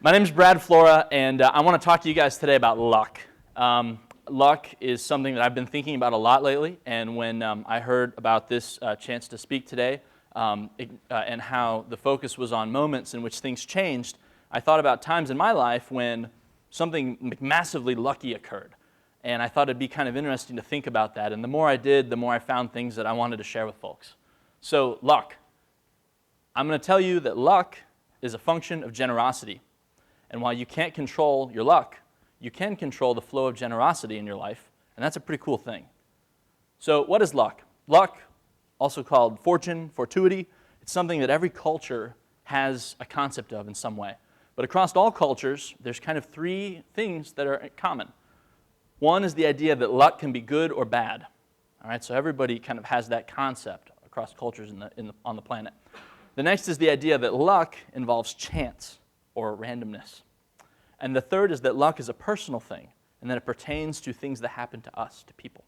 My name is Brad Flora, and I want to talk to you guys today about luck. Luck is something that I've been thinking about a lot lately, and when I heard about this chance to speak today and how the focus was on moments in which things changed, I thought about times in my life when something massively lucky occurred. And I thought it'd be kind of interesting to think about that. And the more I did, the more I found things that I wanted to share with folks. So, luck. I'm going to tell you that luck is a function of generosity. And while you can't control your luck, you can control the flow of generosity in your life, and that's a pretty cool thing. So what is luck? Luck, also called fortune, fortuity, it's something that every culture has a concept of in some way. But across all cultures, there's kind of three things that are common. One is the idea that luck can be good or bad. All right, so everybody kind of has that concept across cultures on the planet. The next is the idea that luck involves chance or randomness. And the third is that luck is a personal thing, and that it pertains to things that happen to us, to people.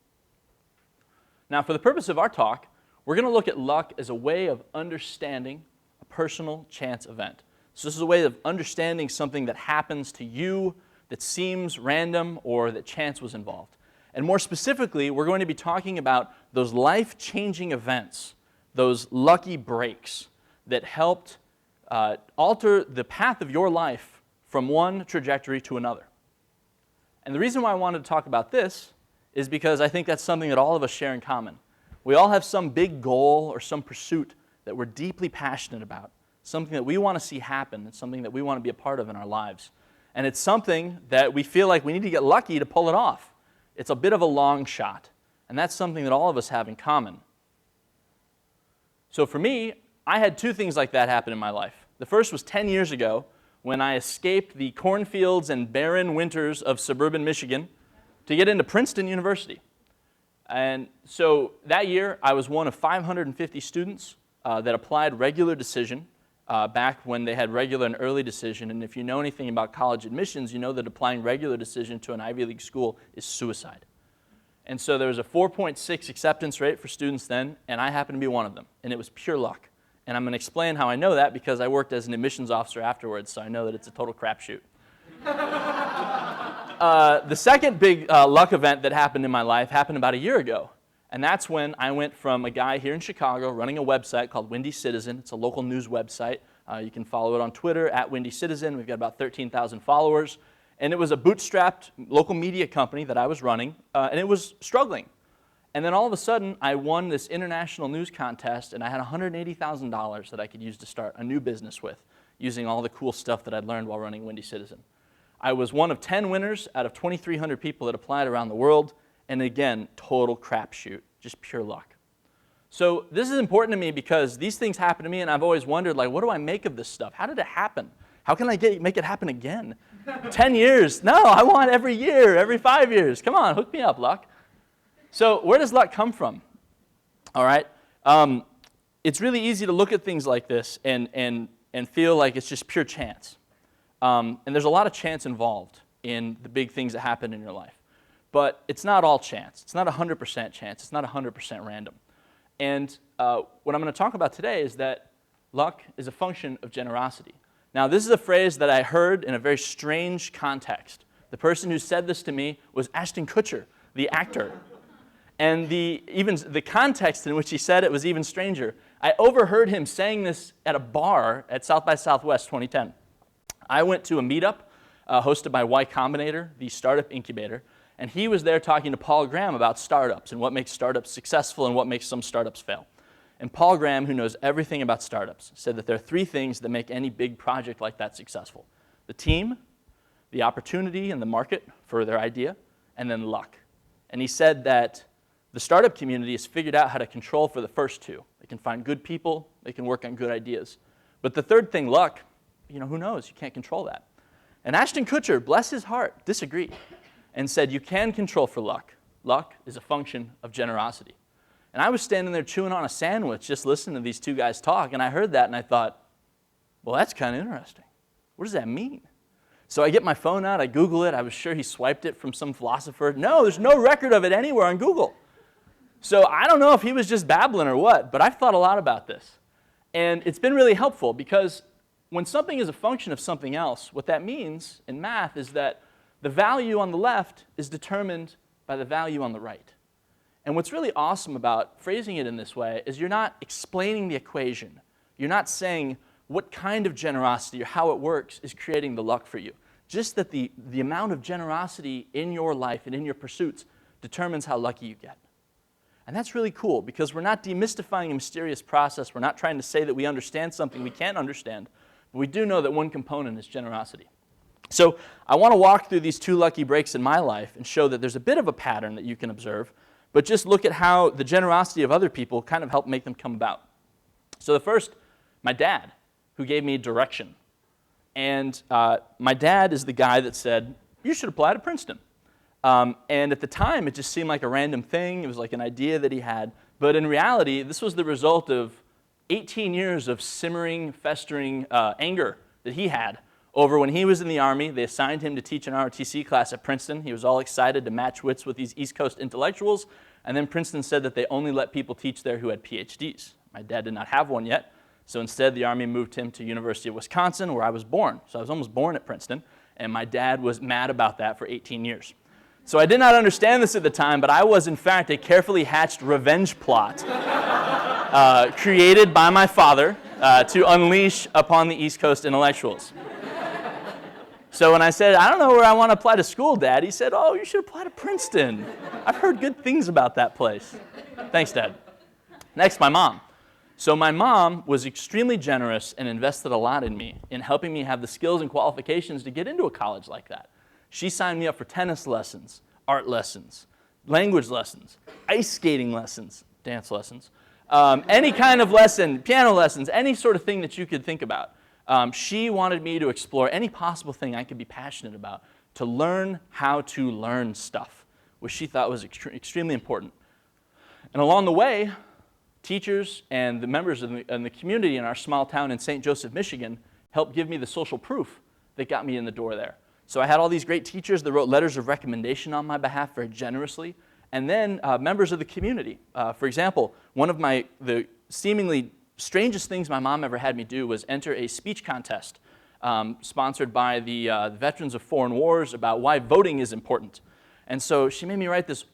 Now, for the purpose of our talk, we're going to look at luck as a way of understanding a personal chance event. So this is a way of understanding something that happens to you that seems random or that chance was involved. And more specifically, we're going to be talking about those life-changing events, those lucky breaks that helped alter the path of your life from one trajectory to another. And the reason why I wanted to talk about this is because I think that's something that all of us share in common. We all have some big goal or some pursuit that we're deeply passionate about, something that we want to see happen, and something that we want to be a part of in our lives. And it's something that we feel like we need to get lucky to pull it off. It's a bit of a long shot, and that's something that all of us have in common. So for me, I had two things like that happen in my life. The first was 10 years ago when I escaped the cornfields and barren winters of suburban Michigan to get into Princeton University. And so that year, I was one of 550 students that applied regular decision back when they had regular and early decision. And if you know anything about college admissions, you know that applying regular decision to an Ivy League school is suicide. And so there was a 4.6 acceptance rate for students then, and I happened to be one of them. And it was pure luck. And I'm going to explain how I know that because I worked as an admissions officer afterwards, so I know that it's a total crapshoot. The second big luck event that happened in my life happened about a year ago. And that's when I went from a guy here in Chicago running a website called Windy Citizen. It's a local news website. You can follow it on Twitter, @WindyCitizen. We've got about 13,000 followers. And it was a bootstrapped local media company that I was running, and it was struggling. And then all of a sudden, I won this international news contest, and I had $180,000 that I could use to start a new business with, using all the cool stuff that I'd learned while running Windy Citizen. I was one of 10 winners out of 2,300 people that applied around the world, and again, total crapshoot, just pure luck. So this is important to me because these things happen to me, and I've always wondered, like, what do I make of this stuff? How did it happen? How can I make it happen again? 10 years? No, I want every year, every 5 years. Come on, hook me up, luck. So where does luck come from? All right, it's really easy to look at things like this and feel like it's just pure chance. And there's a lot of chance involved in the big things that happen in your life. But it's not all chance. It's not 100% chance. It's not 100% random. And what I'm going to talk about today is that luck is a function of generosity. Now, this is a phrase that I heard in a very strange context. The person who said this to me was Ashton Kutcher, the actor. And even the context in which he said it was even stranger. I overheard him saying this at a bar at South by Southwest 2010. I went to a meetup hosted by Y Combinator, the startup incubator, and he was there talking to Paul Graham about startups and what makes startups successful and what makes some startups fail. And Paul Graham, who knows everything about startups, said that there are three things that make any big project like that successful: the team, the opportunity and the market for their idea, and then luck. And he said that the startup community has figured out how to control for the first two. They can find good people, they can work on good ideas. But the third thing, luck, who knows? You can't control that. And Ashton Kutcher, bless his heart, disagreed and said you can control for luck. Luck is a function of generosity. And I was standing there chewing on a sandwich just listening to these two guys talk, and I heard that and I thought, well, that's kind of interesting. What does that mean? So I get my phone out, I Google it. I was sure he swiped it from some philosopher. No, there's no record of it anywhere on Google. So I don't know if he was just babbling or what, but I've thought a lot about this. And it's been really helpful because when something is a function of something else, what that means in math is that the value on the left is determined by the value on the right. And what's really awesome about phrasing it in this way is you're not explaining the equation. You're not saying what kind of generosity or how it works is creating the luck for you. Just that the amount of generosity in your life and in your pursuits determines how lucky you get. And that's really cool because we're not demystifying a mysterious process. We're not trying to say that we understand something we can't understand. But we do know that one component is generosity. So I want to walk through these 2 lucky breaks in my life and show that there's a bit of a pattern that you can observe, but just look at how the generosity of other people kind of helped make them come about. So the first, my dad, who gave me direction. And my dad is the guy that said, you should apply to Princeton. And at the time, it just seemed like a random thing. It was like an idea that he had. But in reality, this was the result of 18 years of simmering, festering anger that he had over when he was in the Army. They assigned him to teach an ROTC class at Princeton. He was all excited to match wits with these East Coast intellectuals. And then Princeton said that they only let people teach there who had PhDs. My dad did not have one yet. So instead, the Army moved him to University of Wisconsin, where I was born. So I was almost born at Princeton. And my dad was mad about that for 18 years. So I did not understand this at the time, but I was, in fact, a carefully hatched revenge plot created by my father to unleash upon the East Coast intellectuals. So when I said, I don't know where I want to apply to school, Dad, he said, oh, you should apply to Princeton. I've heard good things about that place. Thanks, Dad. Next, my mom. So my mom was extremely generous and invested a lot in me in helping me have the skills and qualifications to get into a college like that. She signed me up for tennis lessons, art lessons, language lessons, ice skating lessons, dance lessons, any kind of lesson, piano lessons, any sort of thing that you could think about. She wanted me to explore any possible thing I could be passionate about, to learn how to learn stuff, which she thought was extremely important. And along the way, teachers and the members in the community in our small town in St. Joseph, Michigan, helped give me the social proof that got me in the door there. So I had all these great teachers that wrote letters of recommendation on my behalf very generously, and then members of the community. For example, one of the seemingly strangest things my mom ever had me do was enter a speech contest sponsored by the Veterans of Foreign Wars about why voting is important. And so she made me write this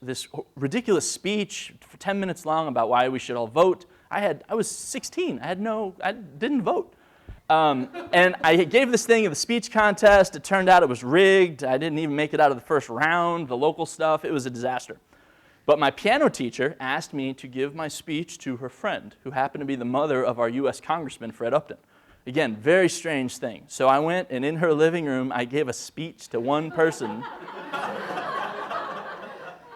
ridiculous speech for 10 minutes long about why we should all vote. I was 16. I didn't vote. And I gave this thing at the speech contest. It turned out it was rigged. I didn't even make it out of the first round, the local stuff. It was a disaster. But my piano teacher asked me to give my speech to her friend, who happened to be the mother of our U.S. Congressman, Fred Upton. Again, very strange thing. So I went, and in her living room, I gave a speech to one person.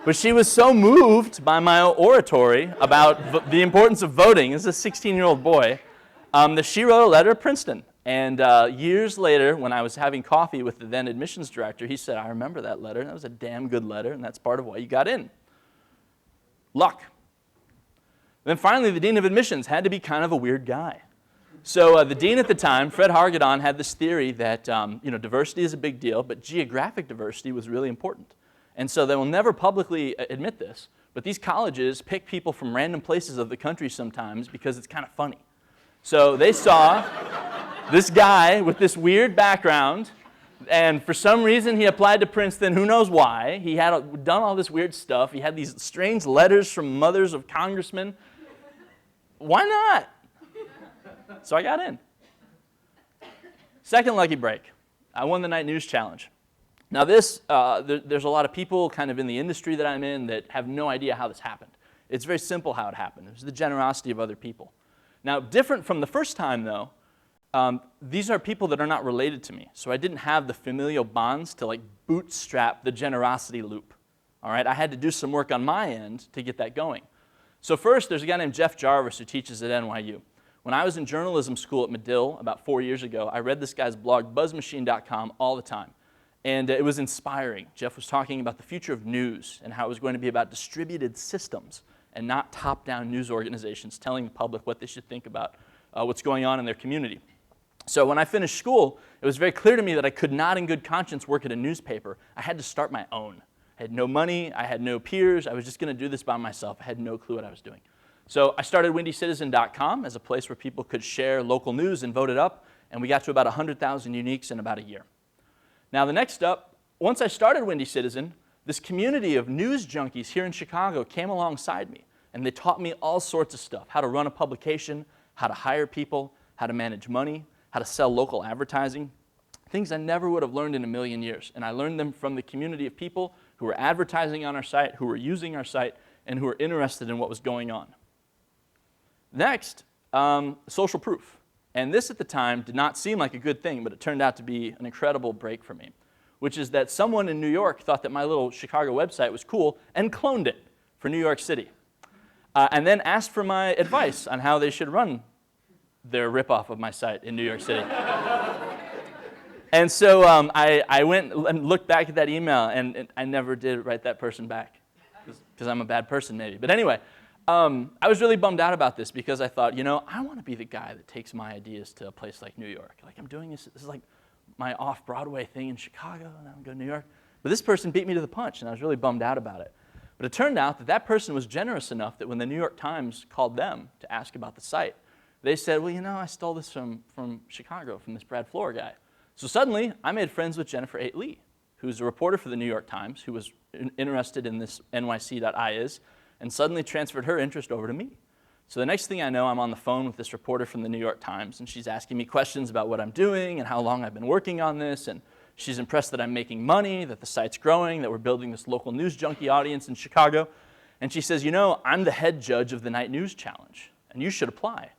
But she was so moved by my oratory about the importance of voting as a 16-year-old boy that she wrote a letter to Princeton. And years later, when I was having coffee with the then admissions director, he said, I remember that letter. That was a damn good letter, and that's part of why you got in. Luck. Then finally, the dean of admissions had to be kind of a weird guy. So the dean at the time, Fred Hargadon, had this theory that diversity is a big deal, but geographic diversity was really important. And so they will never publicly admit this, but these colleges pick people from random places of the country sometimes because it's kind of funny. So they saw this guy with this weird background, and for some reason he applied to Princeton, who knows why. He had done all this weird stuff. He had these strange letters from mothers of congressmen. Why not? So I got in. Second lucky break. I won the Night News Challenge. Now there's a lot of people kind of in the industry that I'm in that have no idea how this happened. It's very simple how it happened. It was the generosity of other people. Now, different from the first time, though, these are people that are not related to me. So I didn't have the familial bonds to like bootstrap the generosity loop. All right, I had to do some work on my end to get that going. So first, there's a guy named Jeff Jarvis who teaches at NYU. When I was in journalism school at Medill about 4 years ago, I read this guy's blog, buzzmachine.com, all the time. And it was inspiring. Jeff was talking about the future of news and how it was going to be about distributed systems and not top-down news organizations telling the public what they should think about what's going on in their community. So when I finished school, it was very clear to me that I could not in good conscience work at a newspaper. I had to start my own. I had no money. I had no peers. I was just going to do this by myself. I had no clue what I was doing. So I started WindyCitizen.com as a place where people could share local news and vote it up. and we got to about 100,000 uniques in about a year. Now the next up, once I started Windy Citizen, this community of news junkies here in Chicago came alongside me, and they taught me all sorts of stuff, how to run a publication, how to hire people, how to manage money, how to sell local advertising, things I never would have learned in a million years. And I learned them from the community of people who were advertising on our site, who were using our site, and who were interested in what was going on. Next, SocialProof. And this at the time did not seem like a good thing, but it turned out to be an incredible break for me, which is that someone in New York thought that my little Chicago website was cool and cloned it for New York City. And then asked for my advice on how they should run their ripoff of my site in New York City. And so I went and looked back at that email, and I never did write that person back, because I'm a bad person maybe. But anyway, I was really bummed out about this, because I thought, you know, I want to be the guy that takes my ideas to a place like New York. Like, I'm doing this is like my off-Broadway thing in Chicago, and I'm going to New York. But this person beat me to the punch, and I was really bummed out about it. But it turned out that that person was generous enough that when the New York Times called them to ask about the site, they said, well, you know, I stole this from Chicago, from this Brad Flora guy. So suddenly, I made friends with Jennifer Lee, who's a reporter for the New York Times, who was interested in this nyc.is, and suddenly transferred her interest over to me. So the next thing I know, I'm on the phone with this reporter from the New York Times, and she's asking me questions about what I'm doing and how long I've been working on this, and she's impressed that I'm making money, that the site's growing, that we're building this local news junkie audience in Chicago. And she says, you know, I'm the head judge of the Night News Challenge, and you should apply.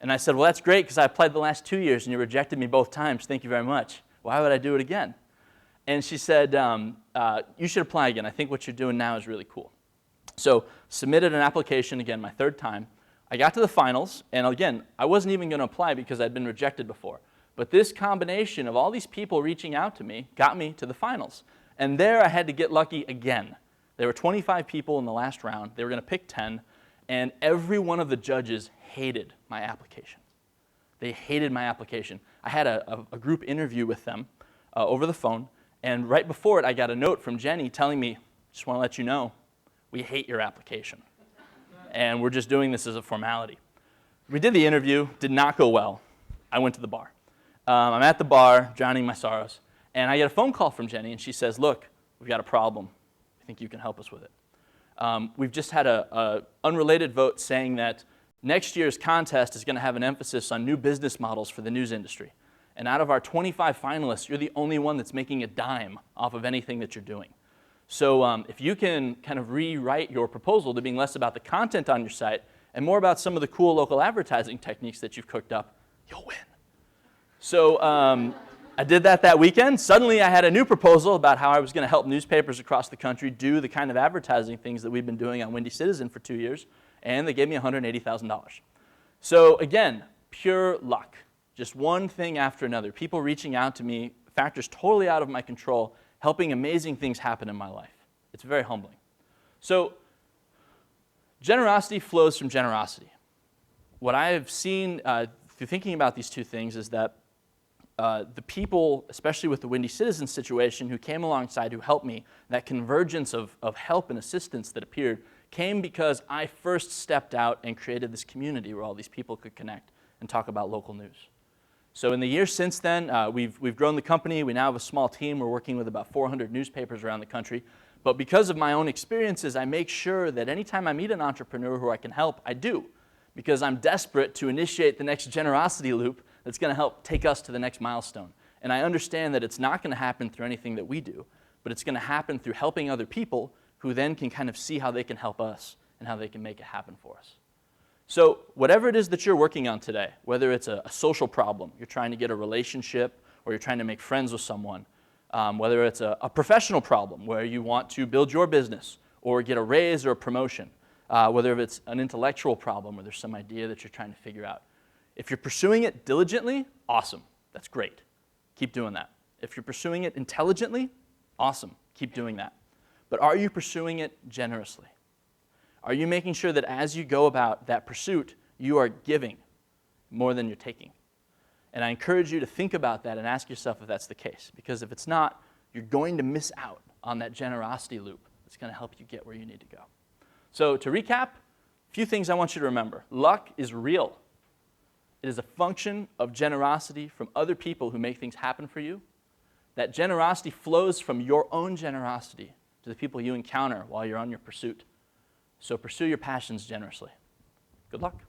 And I said, well, that's great, because I applied the last 2 years, and you rejected me both times. Thank you very much. Why would I do it again? And she said, you should apply again. I think what you're doing now is really cool. So submitted an application again, my third time. I got to the finals, and again, I wasn't even going to apply because I'd been rejected before. But this combination of all these people reaching out to me got me to the finals. And there I had to get lucky again. There were 25 people in the last round. They were going to pick 10, and every one of the judges hated my application. They hated my application. I had a group interview with them over the phone, and right before it, I got a note from Jenny telling me, just want to let you know, we hate your application, and we're just doing this as a formality. We did the interview, did not go well. I went to the bar. I'm at the bar, drowning my sorrows, and I get a phone call from Jenny, and she says, look, we've got a problem. I think you can help us with it. We've just had an unrelated vote saying that next year's contest is going to have an emphasis on new business models for the news industry. And out of our 25 finalists, you're the only one that's making a dime off of anything that you're doing. So if you can kind of rewrite your proposal to being less about the content on your site and more about some of the cool local advertising techniques that you've cooked up, you'll win. So I did that weekend. Suddenly I had a new proposal about how I was going to help newspapers across the country do the kind of advertising things that we've been doing on Windy Citizen for 2 years, and they gave me $180,000. So again, pure luck. Just one thing after another. People reaching out to me, factors totally out of my control, helping amazing things happen in my life. It's very humbling. So generosity flows from generosity. What I have seen through thinking about these two things is that the people, especially with the Windy Citizen situation, who came alongside, who helped me, that convergence of help and assistance that appeared, came because I first stepped out and created this community where all these people could connect and talk about local news. So in the years since then, we've grown the company. We now have a small team. We're working with about 400 newspapers around the country. But because of my own experiences, I make sure that anytime I meet an entrepreneur who I can help, I do, because I'm desperate to initiate the next generosity loop that's going to help take us to the next milestone. And I understand that it's not going to happen through anything that we do, but it's going to happen through helping other people who then can kind of see how they can help us and how they can make it happen for us. So whatever it is that you're working on today, whether it's a social problem, you're trying to get a relationship, or you're trying to make friends with someone, whether it's a professional problem where you want to build your business or get a raise or a promotion, whether it's an intellectual problem where there's some idea that you're trying to figure out. If you're pursuing it diligently, awesome. That's great. Keep doing that. If you're pursuing it intelligently, awesome. Keep doing that. But are you pursuing it generously? Are you making sure that as you go about that pursuit, you are giving more than you're taking? And I encourage you to think about that and ask yourself if that's the case. Because if it's not, you're going to miss out on that generosity loop that's going to help you get where you need to go. So to recap, a few things I want you to remember. Luck is real. It is a function of generosity from other people who make things happen for you. That generosity flows from your own generosity to the people you encounter while you're on your pursuit. So pursue your passions generously. Good luck.